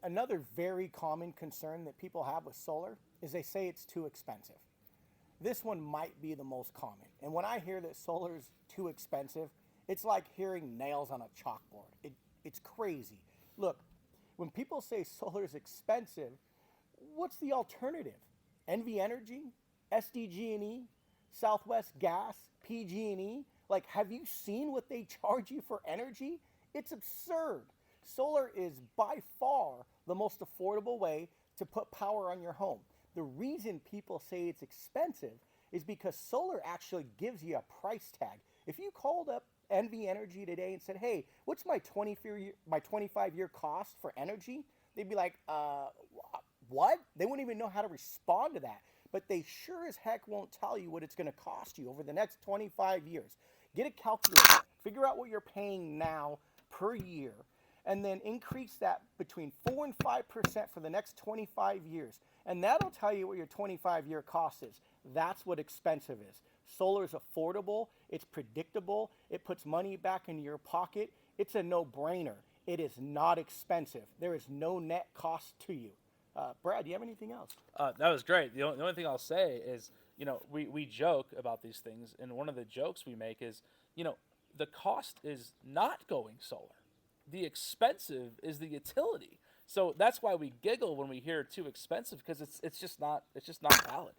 another very common concern that people have with solar is they say it's too expensive. This one might be the most common. And when I hear that solar is too expensive, it's like hearing nails on a chalkboard. It's crazy. Look, when people say solar is expensive, what's the alternative? NV Energy, SDG&E, Southwest Gas, PG&E? Like, have you seen what they charge you for energy? It's absurd. Solar is by far the most affordable way to put power on your home. The reason people say it's expensive is because solar actually gives you a price tag. If you called up NV Energy today and said, "Hey, what's my 25-year cost for energy?" They'd be like, what? They wouldn't even know how to respond to that. But they sure as heck won't tell you what it's going to cost you over the next 25 years. Get a calculator, figure out what you're paying now per year, and then increase that between 4 and 5% for the next 25 years. And that'll tell you what your 25-year cost is. That's what expensive is. Solar is affordable, it's predictable, it puts money back into your pocket. It's a no-brainer. It is not expensive. There is no net cost to you. Brad, do you have anything else? That was great. The only thing I'll say is, we joke about these things, and one of the jokes we make is, the cost is not going solar. The expensive is the utility. So that's why we giggle when we hear too expensive, because it's just not valid.